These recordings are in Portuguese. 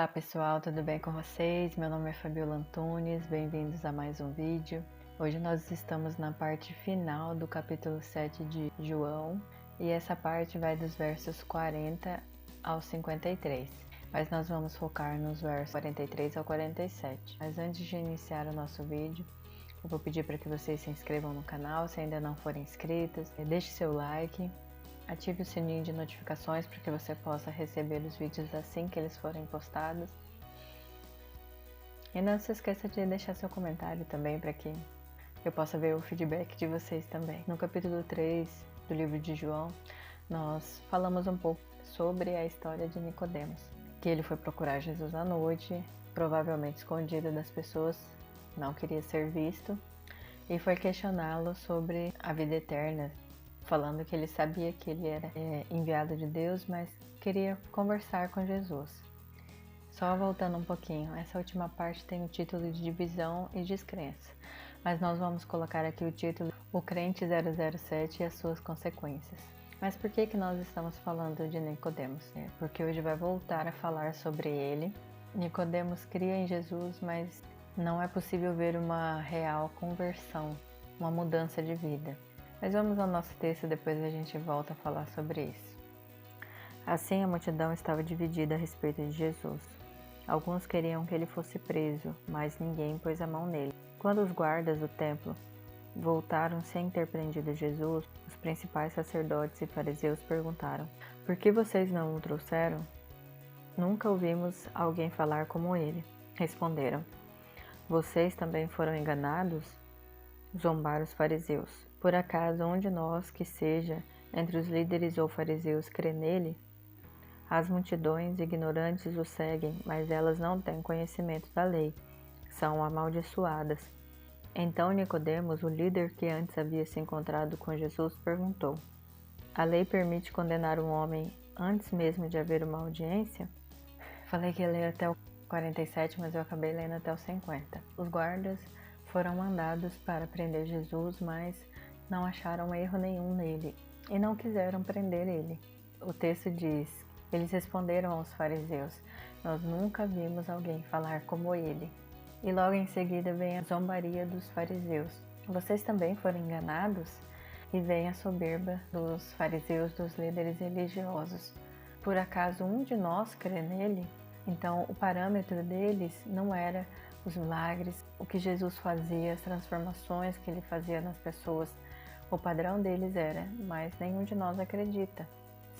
Olá pessoal, tudo bem com vocês? Meu nome é Fabiola Antunes, bem-vindos a mais um vídeo. Hoje nós estamos na parte final do capítulo 7 de João e essa parte vai dos versos 40 ao 53, mas nós vamos focar nos versos 43 ao 47. Mas antes de iniciar o nosso vídeo, eu vou pedir para que vocês se inscrevam no canal, se ainda não forem inscritos, deixe seu like. Ative o sininho de notificações para que você possa receber os vídeos assim que eles forem postados. E não se esqueça de deixar seu comentário também para que eu possa ver o feedback de vocês também. No capítulo 3 do livro de João, nós falamos um pouco sobre a história de Nicodemos, que ele foi procurar Jesus à noite, provavelmente escondido das pessoas, não queria ser visto, e foi questioná-lo sobre a vida eterna, falando que ele sabia que ele era enviado de Deus, mas queria conversar com Jesus. Só voltando um pouquinho, essa última parte tem o título de divisão e descrença, mas nós vamos colocar aqui o título O Crente 007 e as suas consequências. Mas por que nós estamos falando de Nicodemos? Porque hoje vai voltar a falar sobre ele. Nicodemos cria em Jesus, mas não é possível ver uma real conversão, uma mudança de vida. Mas vamos ao nosso texto, depois a gente volta a falar sobre isso. Assim a multidão estava dividida a respeito de Jesus. Alguns queriam que ele fosse preso, mas ninguém pôs a mão nele. Quando os guardas do templo voltaram sem ter prendido Jesus, os principais sacerdotes e fariseus perguntaram: "Por que vocês não o trouxeram? Nunca ouvimos alguém falar como ele." Responderam: "Vocês também foram enganados?" Zombaram os fariseus. "Por acaso um de nós que seja entre os líderes ou fariseus crê nele? As multidões ignorantes o seguem, mas elas não têm conhecimento da lei. São amaldiçoadas." Então Nicodemos, o líder que antes havia se encontrado com Jesus, perguntou: "A lei permite condenar um homem antes mesmo de haver uma audiência?" Falei que ia ler até o 47, mas eu acabei lendo até o 50. Os guardas foram mandados para prender Jesus, mas não acharam erro nenhum nele e não quiseram prender ele. O texto diz: "Eles responderam aos fariseus: 'Nós nunca vimos alguém falar como ele.'" E logo em seguida vem a zombaria dos fariseus: "Vocês também foram enganados?" E vem a soberba dos fariseus, dos líderes religiosos: "Por acaso um de nós crê nele?" Então o parâmetro deles não era os milagres, o que Jesus fazia, as transformações que ele fazia nas pessoas. O padrão deles era: "Mas nenhum de nós acredita.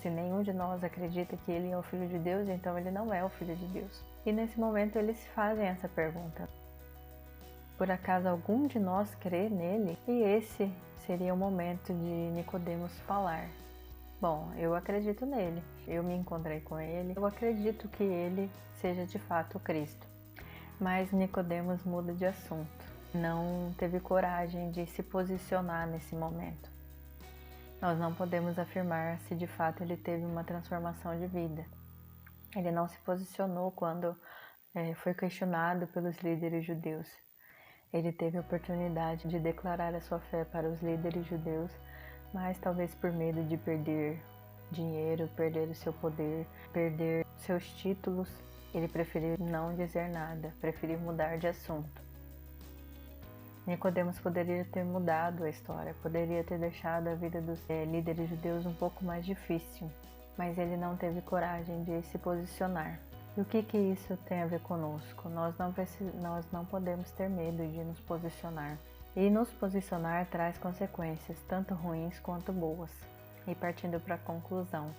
Se nenhum de nós acredita que ele é o Filho de Deus, então ele não é o Filho de Deus." E nesse momento eles fazem essa pergunta: "Por acaso algum de nós crê nele?" E esse seria o momento de Nicodemos falar: "Bom, eu acredito nele, eu me encontrei com ele, eu acredito que ele seja de fato o Cristo." Mas Nicodemos muda de assunto, não teve coragem de se posicionar nesse momento. Nós não podemos afirmar se de fato ele teve uma transformação de vida. Ele não se posicionou quando foi questionado pelos líderes judeus. Ele teve a oportunidade de declarar a sua fé para os líderes judeus, mas talvez por medo de perder dinheiro, perder o seu poder, perder seus títulos, ele preferiu não dizer nada, preferiu mudar de assunto. Nicodemos poderia ter mudado a história, poderia ter deixado a vida dos líderes judeus um pouco mais difícil, mas ele não teve coragem de se posicionar. E o que isso tem a ver conosco? Nós não podemos ter medo de nos posicionar. E nos posicionar traz consequências, tanto ruins quanto boas. E partindo para a conclusão,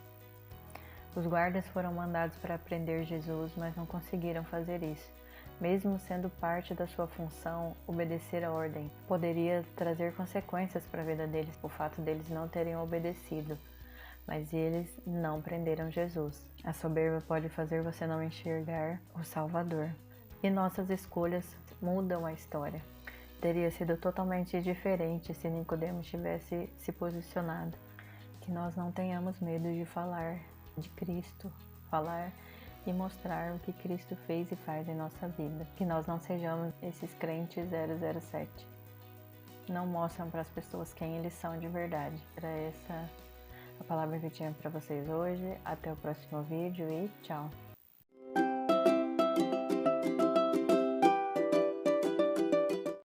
os guardas foram mandados para prender Jesus, mas não conseguiram fazer isso. Mesmo sendo parte da sua função, obedecer a ordem poderia trazer consequências para a vida deles, o fato deles não terem obedecido. Mas eles não prenderam Jesus. A soberba pode fazer você não enxergar o Salvador. E nossas escolhas mudam a história. Teria sido totalmente diferente se Nicodemos tivesse se posicionado. Que nós não tenhamos medo de falar de Cristo, falar e mostrar o que Cristo fez e faz em nossa vida. Que nós não sejamos esses crentes 007. Não mostram para as pessoas quem eles são de verdade. Era essa a palavra que eu tinha para vocês hoje. Até o próximo vídeo e tchau!